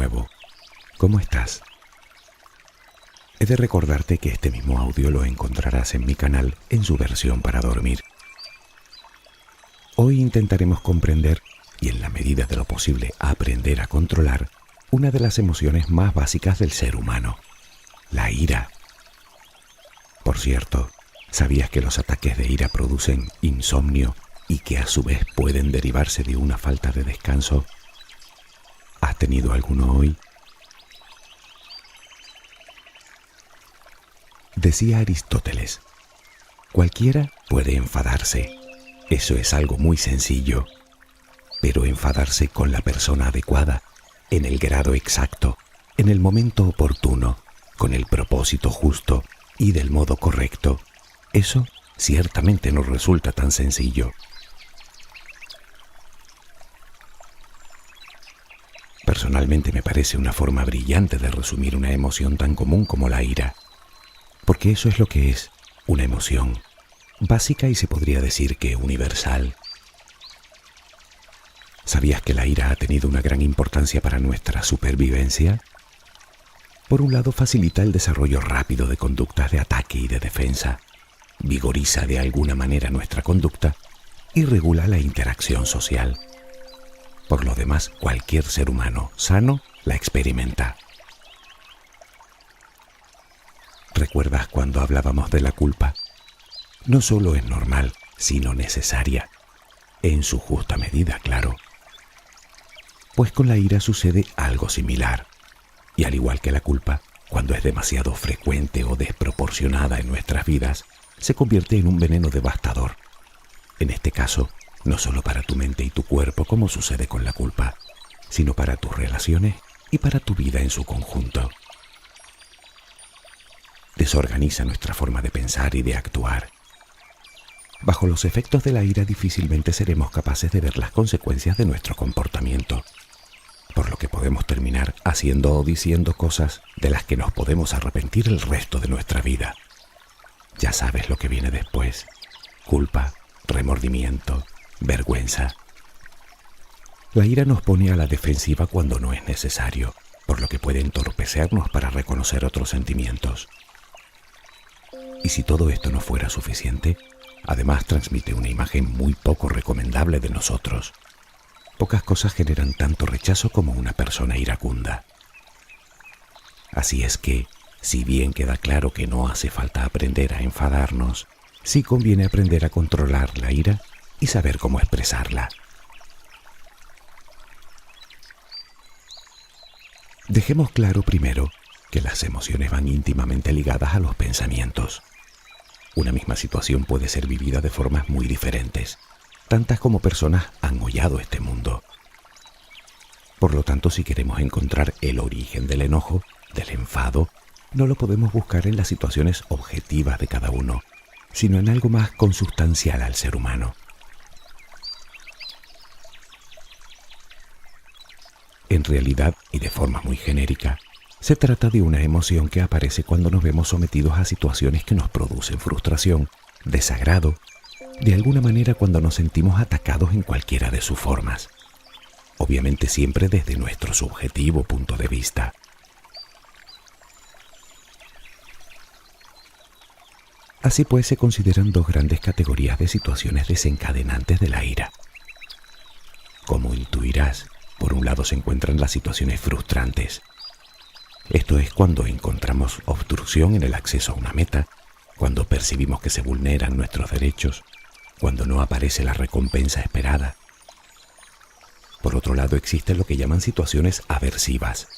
nuevo. ¿Cómo estás? He de recordarte que este mismo audio lo encontrarás en mi canal en su versión para dormir. Hoy intentaremos comprender y en la medida de lo posible aprender a controlar una de las emociones más básicas del ser humano, la ira. Por cierto, ¿sabías que los ataques de ira producen insomnio y que a su vez pueden derivarse de una falta de descanso? ¿Has tenido alguno hoy? Decía Aristóteles, cualquiera puede enfadarse. Eso es algo muy sencillo. Pero enfadarse con la persona adecuada, en el grado exacto, en el momento oportuno, con el propósito justo y del modo correcto, eso ciertamente no resulta tan sencillo. Personalmente me parece una forma brillante de resumir una emoción tan común como la ira, porque eso es lo que es, una emoción, básica y se podría decir que universal. ¿Sabías que la ira ha tenido una gran importancia para nuestra supervivencia? Por un lado, facilita el desarrollo rápido de conductas de ataque y de defensa, vigoriza de alguna manera nuestra conducta y regula la interacción social. Por lo demás, cualquier ser humano sano la experimenta. ¿Recuerdas cuando hablábamos de la culpa? No solo es normal, sino necesaria. En su justa medida, claro. Pues con la ira sucede algo similar. Y al igual que la culpa, cuando es demasiado frecuente o desproporcionada en nuestras vidas, se convierte en un veneno devastador. En este caso, no solo para tu mente y tu cuerpo como sucede con la culpa, sino para tus relaciones y para tu vida en su conjunto. Desorganiza nuestra forma de pensar y de actuar. Bajo los efectos de la ira difícilmente seremos capaces de ver las consecuencias de nuestro comportamiento, por lo que podemos terminar haciendo o diciendo cosas de las que nos podemos arrepentir el resto de nuestra vida. Ya sabes lo que viene después: culpa, remordimiento, vergüenza. La ira nos pone a la defensiva cuando no es necesario, por lo que puede entorpecernos para reconocer otros sentimientos. Y si todo esto no fuera suficiente, además transmite una imagen muy poco recomendable de nosotros. Pocas cosas generan tanto rechazo como una persona iracunda. Así es que, si bien queda claro que no hace falta aprender a enfadarnos, sí conviene aprender a controlar la ira y saber cómo expresarla. Dejemos claro primero que las emociones van íntimamente ligadas a los pensamientos. Una misma situación puede ser vivida de formas muy diferentes, tantas como personas han hollado este mundo. Por lo tanto, si queremos encontrar el origen del enojo, del enfado, no lo podemos buscar en las situaciones objetivas de cada uno, sino en algo más consustancial al ser humano. En realidad, y de forma muy genérica, se trata de una emoción que aparece cuando nos vemos sometidos a situaciones que nos producen frustración, desagrado, de alguna manera cuando nos sentimos atacados en cualquiera de sus formas. Obviamente siempre desde nuestro subjetivo punto de vista. Así pues, se consideran dos grandes categorías de situaciones desencadenantes de la ira. Como intuirás, por un lado se encuentran las situaciones frustrantes. Esto es cuando encontramos obstrucción en el acceso a una meta, cuando percibimos que se vulneran nuestros derechos, cuando no aparece la recompensa esperada. Por otro lado, existen lo que llaman situaciones aversivas.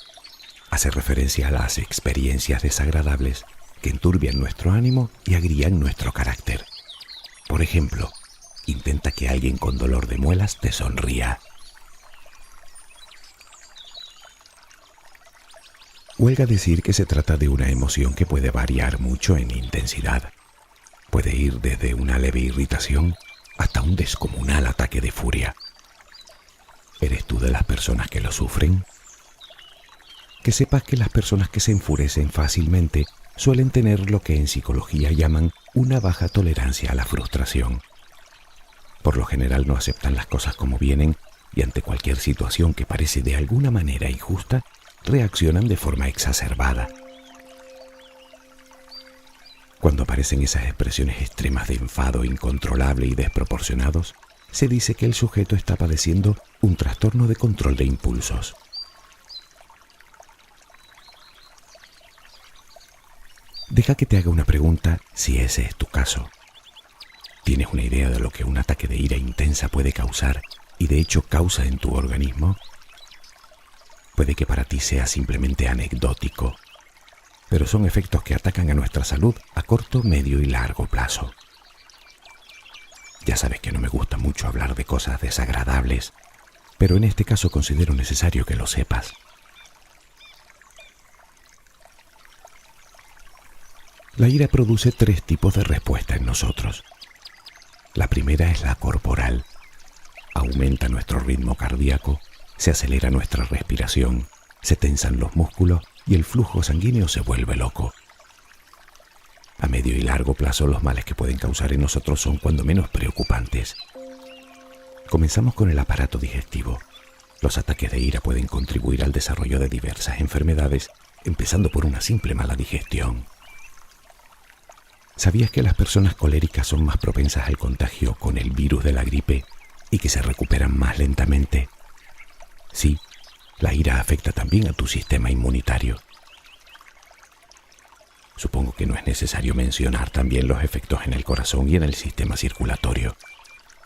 Hace referencia a las experiencias desagradables que enturbian nuestro ánimo y agrían nuestro carácter. Por ejemplo, intenta que alguien con dolor de muelas te sonría. Huelga decir que se trata de una emoción que puede variar mucho en intensidad. Puede ir desde una leve irritación hasta un descomunal ataque de furia. ¿Eres tú de las personas que lo sufren? Que sepas que las personas que se enfurecen fácilmente suelen tener lo que en psicología llaman una baja tolerancia a la frustración. Por lo general no aceptan las cosas como vienen y ante cualquier situación que parece de alguna manera injusta, reaccionan de forma exacerbada. Cuando aparecen esas expresiones extremas de enfado incontrolable y desproporcionados, se dice que el sujeto está padeciendo un trastorno de control de impulsos. Deja que te haga una pregunta si ese es tu caso. ¿Tienes una idea de lo que un ataque de ira intensa puede causar y de hecho causa en tu organismo? Puede que para ti sea simplemente anecdótico, pero son efectos que atacan a nuestra salud a corto, medio y largo plazo. Ya sabes que no me gusta mucho hablar de cosas desagradables, pero en este caso considero necesario que lo sepas. La ira produce 3 tipos de respuesta en nosotros. La primera es la corporal. Aumenta nuestro ritmo cardíaco, se acelera nuestra respiración, se tensan los músculos y el flujo sanguíneo se vuelve loco. A medio y largo plazo, los males que pueden causar en nosotros son cuando menos preocupantes. Comenzamos con el aparato digestivo. Los ataques de ira pueden contribuir al desarrollo de diversas enfermedades, empezando por una simple mala digestión. ¿Sabías que las personas coléricas son más propensas al contagio con el virus de la gripe y que se recuperan más lentamente? Sí, la ira afecta también a tu sistema inmunitario. Supongo que no es necesario mencionar también los efectos en el corazón y en el sistema circulatorio.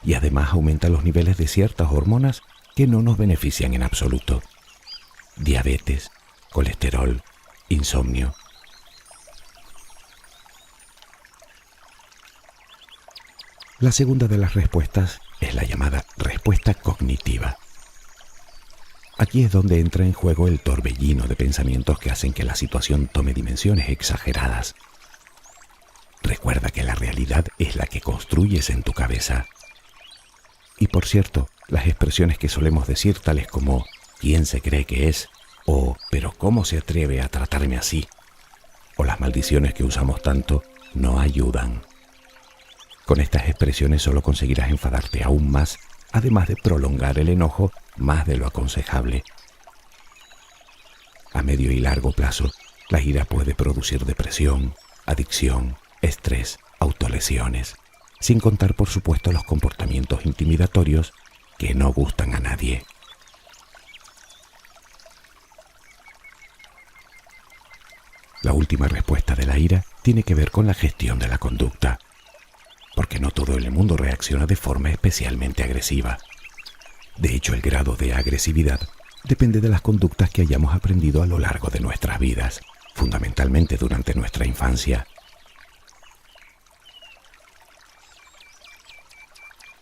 Y además aumenta los niveles de ciertas hormonas que no nos benefician en absoluto. Diabetes, colesterol, insomnio. La segunda de las respuestas es la llamada respuesta cognitiva. Aquí es donde entra en juego el torbellino de pensamientos que hacen que la situación tome dimensiones exageradas. Recuerda que la realidad es la que construyes en tu cabeza. Y por cierto, las expresiones que solemos decir tales como ¿quién se cree que es? O ¿pero cómo se atreve a tratarme así? O las maldiciones que usamos tanto no ayudan. Con estas expresiones solo conseguirás enfadarte aún más, además de prolongar el enojo más de lo aconsejable. A medio y largo plazo, la ira puede producir depresión, adicción, estrés, autolesiones, sin contar por supuesto los comportamientos intimidatorios que no gustan a nadie. La última respuesta de la ira tiene que ver con la gestión de la conducta, porque no todo el mundo reacciona de forma especialmente agresiva. De hecho, el grado de agresividad depende de las conductas que hayamos aprendido a lo largo de nuestras vidas, fundamentalmente durante nuestra infancia.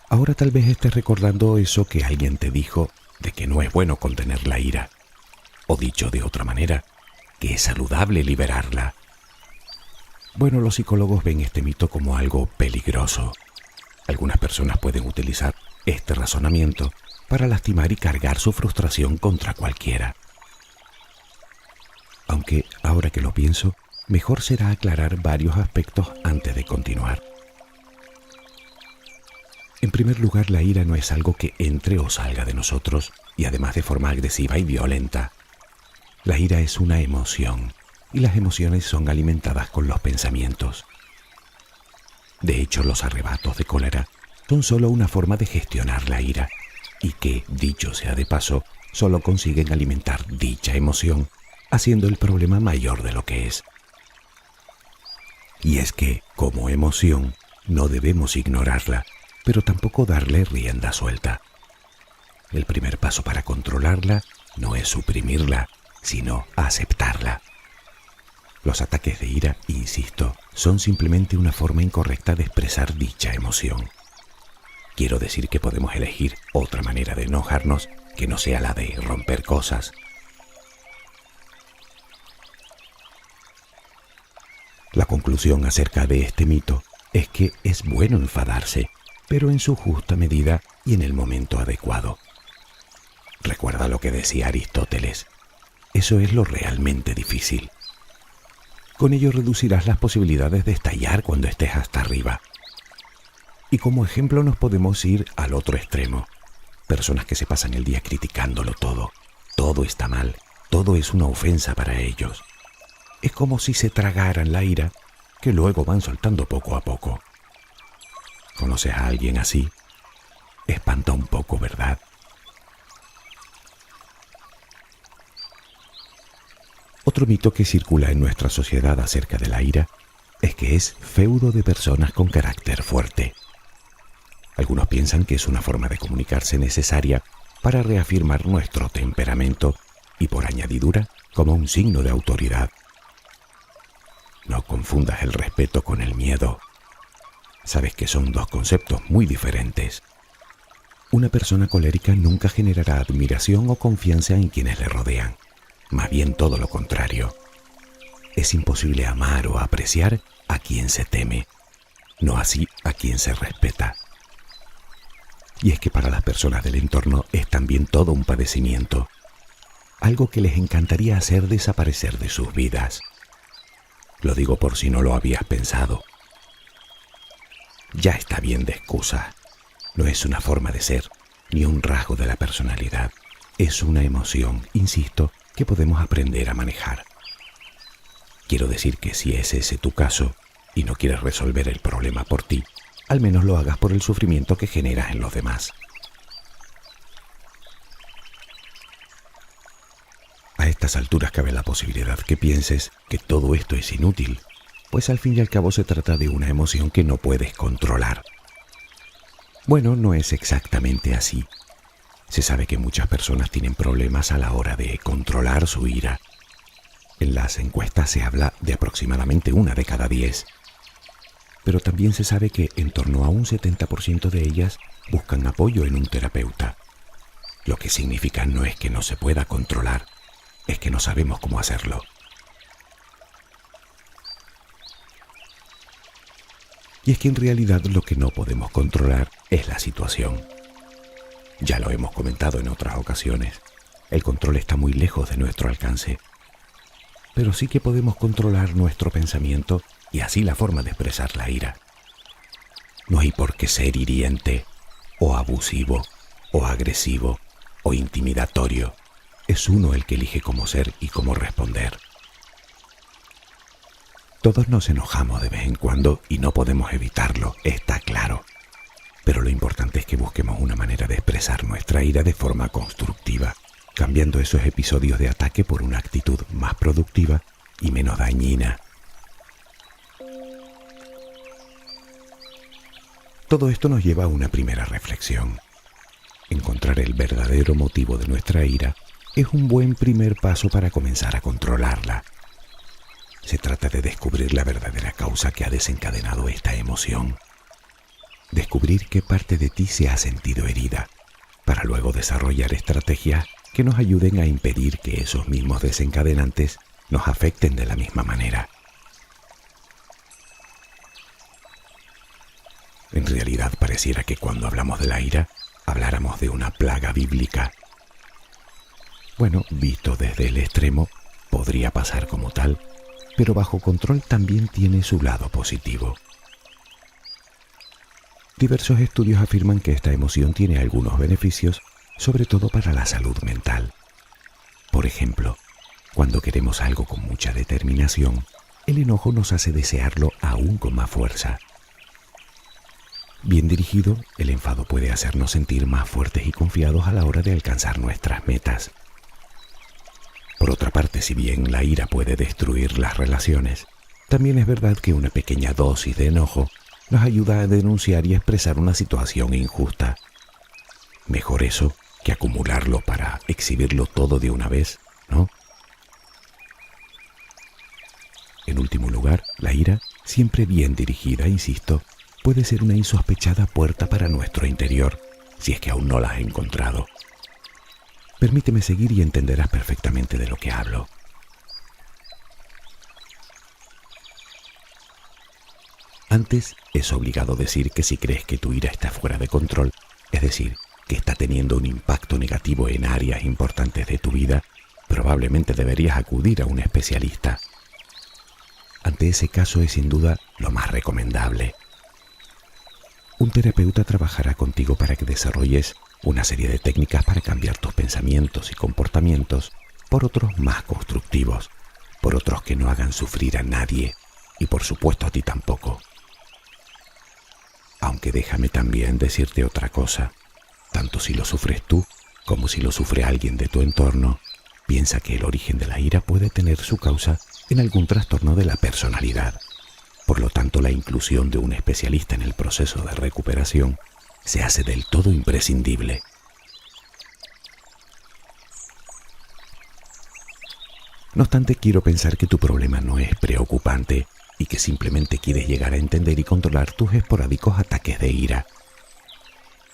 Ahora tal vez estés recordando eso que alguien te dijo de que no es bueno contener la ira, o dicho de otra manera, que es saludable liberarla. Bueno, los psicólogos ven este mito como algo peligroso. Algunas personas pueden utilizar este razonamiento para lastimar y cargar su frustración contra cualquiera. Aunque, ahora que lo pienso, mejor será aclarar varios aspectos antes de continuar. En primer lugar, la ira no es algo que entre o salga de nosotros, y además de forma agresiva y violenta. La ira es una emoción, y las emociones son alimentadas con los pensamientos. De hecho, los arrebatos de cólera son solo una forma de gestionar la ira, y que, dicho sea de paso, solo consiguen alimentar dicha emoción, haciendo el problema mayor de lo que es. Y es que, como emoción, no debemos ignorarla, pero tampoco darle rienda suelta. El primer paso para controlarla no es suprimirla, sino aceptarla. Los ataques de ira, insisto, son simplemente una forma incorrecta de expresar dicha emoción. Quiero decir que podemos elegir otra manera de enojarnos que no sea la de romper cosas. La conclusión acerca de este mito es que es bueno enfadarse, pero en su justa medida y en el momento adecuado. Recuerda lo que decía Aristóteles. Eso es lo realmente difícil. Con ello reducirás las posibilidades de estallar cuando estés hasta arriba. Y como ejemplo nos podemos ir al otro extremo. Personas que se pasan el día criticándolo todo. Todo está mal, todo es una ofensa para ellos. Es como si se tragaran la ira que luego van soltando poco a poco. ¿Conoces a alguien así? Espanta un poco, ¿verdad? Otro mito que circula en nuestra sociedad acerca de la ira es que es feudo de personas con carácter fuerte. Algunos piensan que es una forma de comunicarse necesaria para reafirmar nuestro temperamento y, por añadidura, como un signo de autoridad. No confundas el respeto con el miedo. Sabes que son dos conceptos muy diferentes. Una persona colérica nunca generará admiración o confianza en quienes le rodean. Más bien todo lo contrario. Es imposible amar o apreciar a quien se teme, no así a quien se respeta. Y es que para las personas del entorno es también todo un padecimiento, algo que les encantaría hacer desaparecer de sus vidas. Lo digo por si no lo habías pensado. Ya está bien de excusas. No es una forma de ser, ni un rasgo de la personalidad. Es una emoción, insisto, que podemos aprender a manejar. Quiero decir que si es ese tu caso y no quieres resolver el problema por ti, al menos lo hagas por el sufrimiento que generas en los demás. A estas alturas cabe la posibilidad que pienses que todo esto es inútil, pues al fin y al cabo se trata de una emoción que no puedes controlar. Bueno, no es exactamente así. Se sabe que muchas personas tienen problemas a la hora de controlar su ira. En las encuestas se habla de aproximadamente 1 de cada 10. Pero también se sabe que en torno a un 70% de ellas buscan apoyo en un terapeuta. Lo que significa no es que no se pueda controlar, es que no sabemos cómo hacerlo. Y es que en realidad lo que no podemos controlar es la situación. Ya lo hemos comentado en otras ocasiones. El control está muy lejos de nuestro alcance. Pero sí que podemos controlar nuestro pensamiento y así la forma de expresar la ira. No hay por qué ser hiriente, o abusivo, o agresivo, o intimidatorio. Es uno el que elige cómo ser y cómo responder. Todos nos enojamos de vez en cuando y no podemos evitarlo, está claro. Pero lo importante es que busquemos una manera de expresar nuestra ira de forma constructiva, cambiando esos episodios de ataque por una actitud más productiva y menos dañina. Todo esto nos lleva a una primera reflexión. Encontrar el verdadero motivo de nuestra ira es un buen primer paso para comenzar a controlarla. Se trata de descubrir la verdadera causa que ha desencadenado esta emoción. Descubrir qué parte de ti se ha sentido herida, para luego desarrollar estrategias que nos ayuden a impedir que esos mismos desencadenantes nos afecten de la misma manera. En realidad pareciera que cuando hablamos de la ira, habláramos de una plaga bíblica. Bueno, visto desde el extremo, podría pasar como tal, pero bajo control también tiene su lado positivo. Diversos estudios afirman que esta emoción tiene algunos beneficios, sobre todo para la salud mental. Por ejemplo, cuando queremos algo con mucha determinación, el enojo nos hace desearlo aún con más fuerza. Bien dirigido, el enfado puede hacernos sentir más fuertes y confiados a la hora de alcanzar nuestras metas. Por otra parte, si bien la ira puede destruir las relaciones, también es verdad que una pequeña dosis de enojo nos ayuda a denunciar y expresar una situación injusta. Mejor eso que acumularlo para exhibirlo todo de una vez, ¿no? En último lugar, la ira, siempre bien dirigida, insisto, puede ser una insospechada puerta para nuestro interior, si es que aún no la has encontrado. Permíteme seguir y entenderás perfectamente de lo que hablo. Antes, es obligado decir que si crees que tu ira está fuera de control, es decir, que está teniendo un impacto negativo en áreas importantes de tu vida, probablemente deberías acudir a un especialista. Ante ese caso es sin duda lo más recomendable. Un terapeuta trabajará contigo para que desarrolles una serie de técnicas para cambiar tus pensamientos y comportamientos por otros más constructivos, por otros que no hagan sufrir a nadie y por supuesto a ti tampoco. Aunque déjame también decirte otra cosa, tanto si lo sufres tú como si lo sufre alguien de tu entorno, piensa que el origen de la ira puede tener su causa en algún trastorno de la personalidad. Por lo tanto, la inclusión de un especialista en el proceso de recuperación se hace del todo imprescindible. No obstante, quiero pensar que tu problema no es preocupante y que simplemente quieres llegar a entender y controlar tus esporádicos ataques de ira.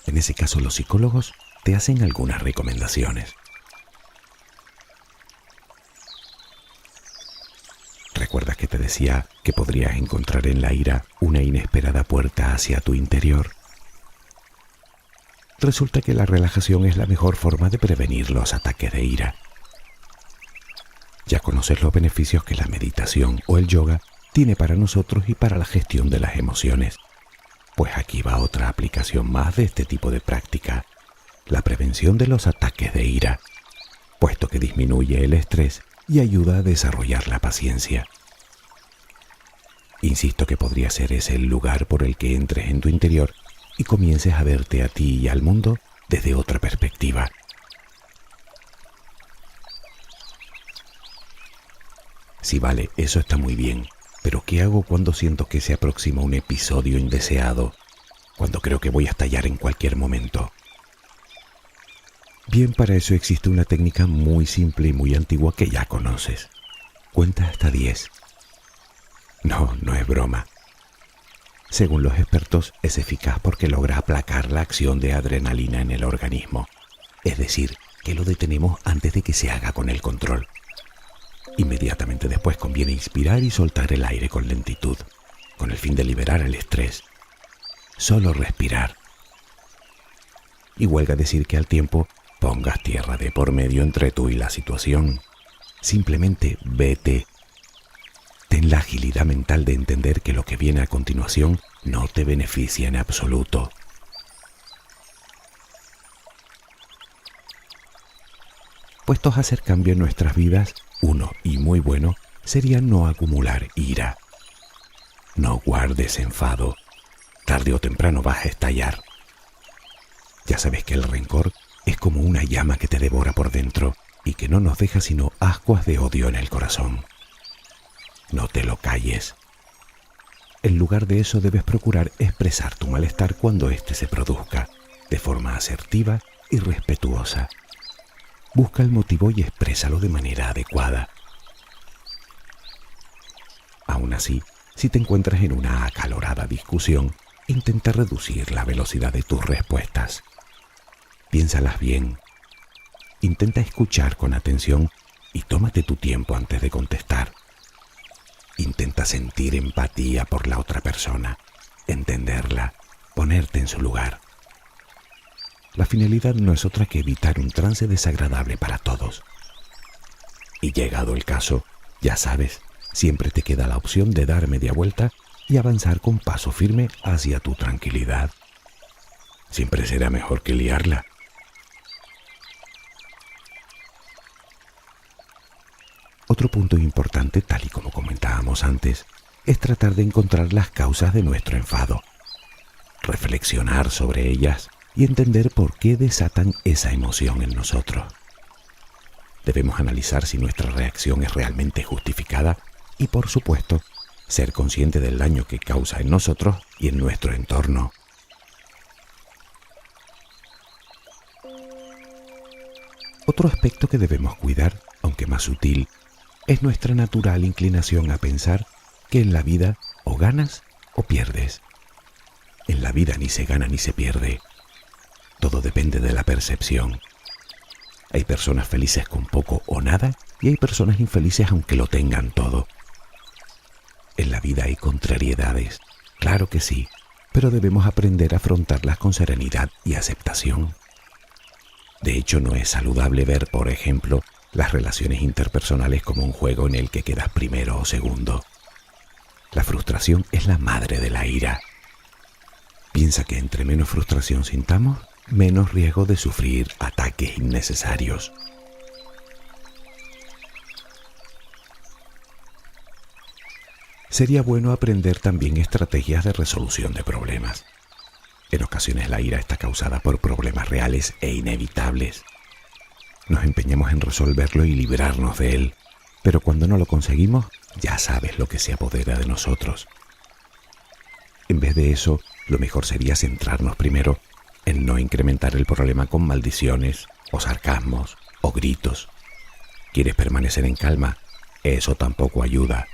En ese caso, los psicólogos te hacen algunas recomendaciones. ¿Recuerdas que te decía que podrías encontrar en la ira una inesperada puerta hacia tu interior? Resulta que la relajación es la mejor forma de prevenir los ataques de ira. Ya conoces los beneficios que la meditación o el yoga tiene para nosotros y para la gestión de las emociones. Pues aquí va otra aplicación más de este tipo de práctica, la prevención de los ataques de ira, puesto que disminuye el estrés y ayuda a desarrollar la paciencia. Insisto que podría ser ese el lugar por el que entres en tu interior y comiences a verte a ti y al mundo desde otra perspectiva. Sí, vale, eso está muy bien, pero ¿qué hago cuando siento que se aproxima un episodio indeseado? Cuando creo que voy a estallar en cualquier momento. Bien, para eso existe una técnica muy simple y muy antigua que ya conoces. Cuenta hasta 10. No, no es broma. Según los expertos, es eficaz porque logra aplacar la acción de adrenalina en el organismo. Es decir, que lo detenemos antes de que se haga con el control. Inmediatamente después conviene inspirar y soltar el aire con lentitud, con el fin de liberar el estrés. Solo respirar. Y huelga decir que al tiempo pongas tierra de por medio entre tú y la situación. Simplemente vete. Ten la agilidad mental de entender que lo que viene a continuación no te beneficia en absoluto. Puestos a hacer cambio en nuestras vidas, uno y muy bueno sería no acumular ira. No guardes enfado. Tarde o temprano vas a estallar. Ya sabes que el rencor es como una llama que te devora por dentro y que no nos deja sino ascuas de odio en el corazón. No te lo calles. En lugar de eso debes procurar expresar tu malestar cuando éste se produzca, de forma asertiva y respetuosa. Busca el motivo y exprésalo de manera adecuada. Aún así, si te encuentras en una acalorada discusión, intenta reducir la velocidad de tus respuestas. Piénsalas bien. Intenta escuchar con atención y tómate tu tiempo antes de contestar. Intenta sentir empatía por la otra persona, entenderla, ponerte en su lugar. La finalidad no es otra que evitar un trance desagradable para todos. Y llegado el caso, ya sabes, siempre te queda la opción de dar media vuelta y avanzar con paso firme hacia tu tranquilidad. Siempre será mejor que liarla. Otro punto importante, tal y como comentábamos antes, es tratar de encontrar las causas de nuestro enfado, reflexionar sobre ellas y entender por qué desatan esa emoción en nosotros. Debemos analizar si nuestra reacción es realmente justificada y, por supuesto, ser consciente del daño que causa en nosotros y en nuestro entorno. Otro aspecto que debemos cuidar, aunque más sutil, es nuestra natural inclinación a pensar que en la vida o ganas o pierdes. En la vida ni se gana ni se pierde. Todo depende de la percepción. Hay personas felices con poco o nada y hay personas infelices aunque lo tengan todo. En la vida hay contrariedades, claro que sí, pero debemos aprender a afrontarlas con serenidad y aceptación. De hecho, no es saludable ver, por ejemplo, las relaciones interpersonales como un juego en el que quedas primero o segundo. La frustración es la madre de la ira. Piensa que entre menos frustración sintamos, menos riesgo de sufrir ataques innecesarios. Sería bueno aprender también estrategias de resolución de problemas. En ocasiones la ira está causada por problemas reales e inevitables. Nos empeñamos en resolverlo y librarnos de él, pero cuando no lo conseguimos, ya sabes lo que se apodera de nosotros. En vez de eso, lo mejor sería centrarnos primero en no incrementar el problema con maldiciones, o sarcasmos, o gritos. ¿Quieres permanecer en calma? Eso tampoco ayuda.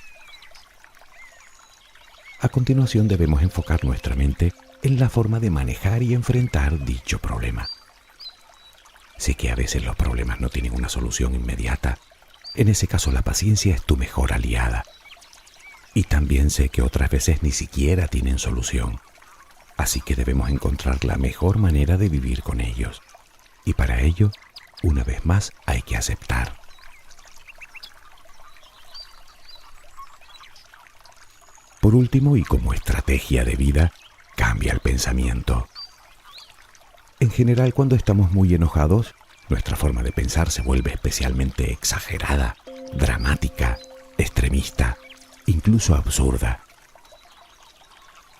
A continuación debemos enfocar nuestra mente en la forma de manejar y enfrentar dicho problema. Sé que a veces los problemas no tienen una solución inmediata. En ese caso la paciencia es tu mejor aliada. Y también sé que otras veces ni siquiera tienen solución. Así que debemos encontrar la mejor manera de vivir con ellos. Y para ello, una vez más, hay que aceptar. Por último, y como estrategia de vida, cambia el pensamiento. En general, cuando estamos muy enojados, nuestra forma de pensar se vuelve especialmente exagerada, dramática, extremista, incluso absurda.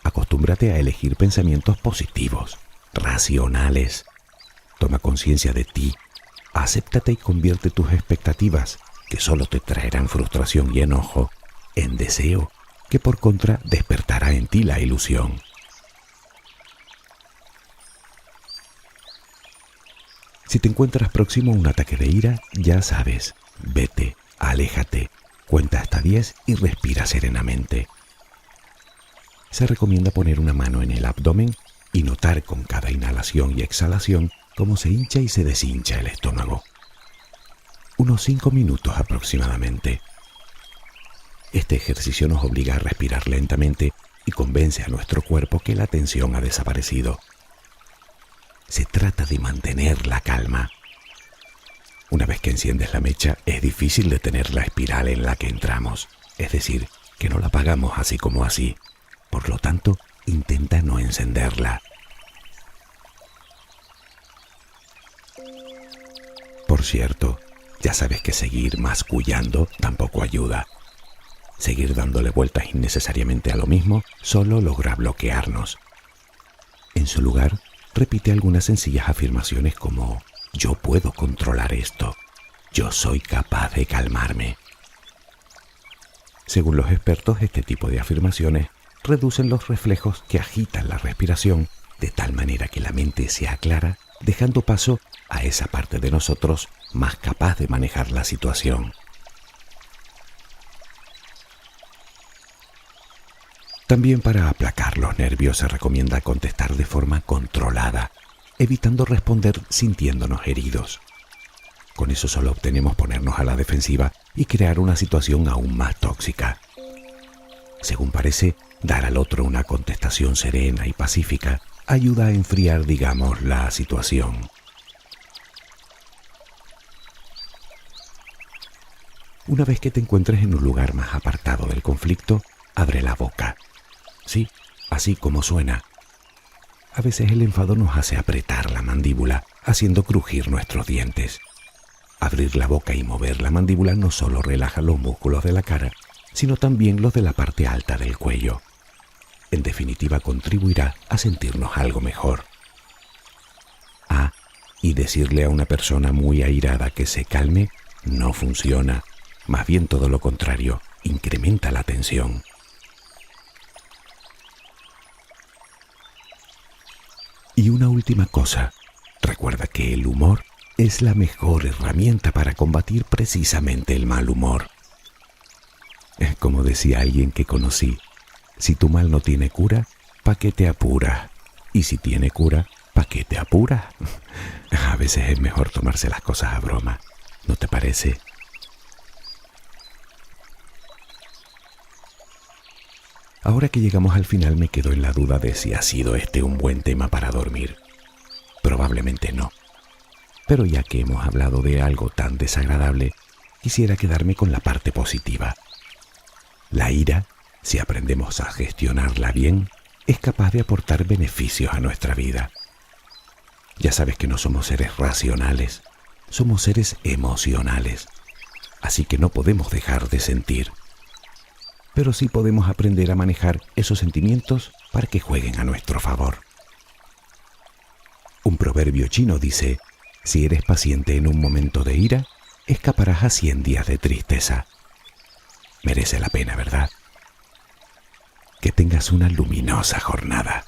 Acostúmbrate a elegir pensamientos positivos, racionales. Toma conciencia de ti, acéptate y convierte tus expectativas, que solo te traerán frustración y enojo, en deseo, que por contra despertará en ti la ilusión. Si te encuentras próximo a un ataque de ira, ya sabes, vete, aléjate, cuenta hasta 10 y respira serenamente. Se recomienda poner una mano en el abdomen y notar con cada inhalación y exhalación cómo se hincha y se deshincha el estómago. Unos 5 minutos aproximadamente. Este ejercicio nos obliga a respirar lentamente y convence a nuestro cuerpo que la tensión ha desaparecido. Se trata de mantener la calma. Una vez que enciendes la mecha, es difícil detener la espiral en la que entramos, es decir, que no la apagamos así como así. Por lo tanto, intenta no encenderla. Por cierto, ya sabes que seguir mascullando tampoco ayuda. Seguir dándole vueltas innecesariamente a lo mismo solo logra bloquearnos. En su lugar, repite algunas sencillas afirmaciones como: yo puedo controlar esto, yo soy capaz de calmarme. Según los expertos, este tipo de afirmaciones reducen los reflejos que agitan la respiración de tal manera que la mente se aclara, dejando paso a esa parte de nosotros más capaz de manejar la situación. También para aplacar los nervios se recomienda contestar de forma controlada, evitando responder sintiéndonos heridos. Con eso solo obtenemos ponernos a la defensiva y crear una situación aún más tóxica. Según parece, dar al otro una contestación serena y pacífica ayuda a enfriar, digamos, la situación. Una vez que te encuentres en un lugar más apartado del conflicto, abre la boca. Sí, así como suena. A veces el enfado nos hace apretar la mandíbula, haciendo crujir nuestros dientes. Abrir la boca y mover la mandíbula no solo relaja los músculos de la cara, sino también los de la parte alta del cuello. En definitiva, contribuirá a sentirnos algo mejor. Y decirle a una persona muy airada que se calme no funciona. Más bien todo lo contrario, incrementa la tensión. Y una última cosa, recuerda que el humor es la mejor herramienta para combatir precisamente el mal humor. Como decía alguien que conocí, si tu mal no tiene cura, ¿pa' qué te apuras? Y si tiene cura, ¿pa' qué te apuras? A veces es mejor tomarse las cosas a broma, ¿no te parece? Ahora que llegamos al final me quedo en la duda de si ha sido este un buen tema para dormir. Probablemente no. Pero ya que hemos hablado de algo tan desagradable, quisiera quedarme con la parte positiva. La ira, si aprendemos a gestionarla bien, es capaz de aportar beneficios a nuestra vida. Ya sabes que no somos seres racionales, somos seres emocionales, así que no podemos dejar de sentir. pero sí podemos aprender a manejar esos sentimientos para que jueguen a nuestro favor. Un proverbio chino dice: si eres paciente en un momento de ira, escaparás a 100 días de tristeza. Merece la pena, ¿verdad? Que tengas una luminosa jornada.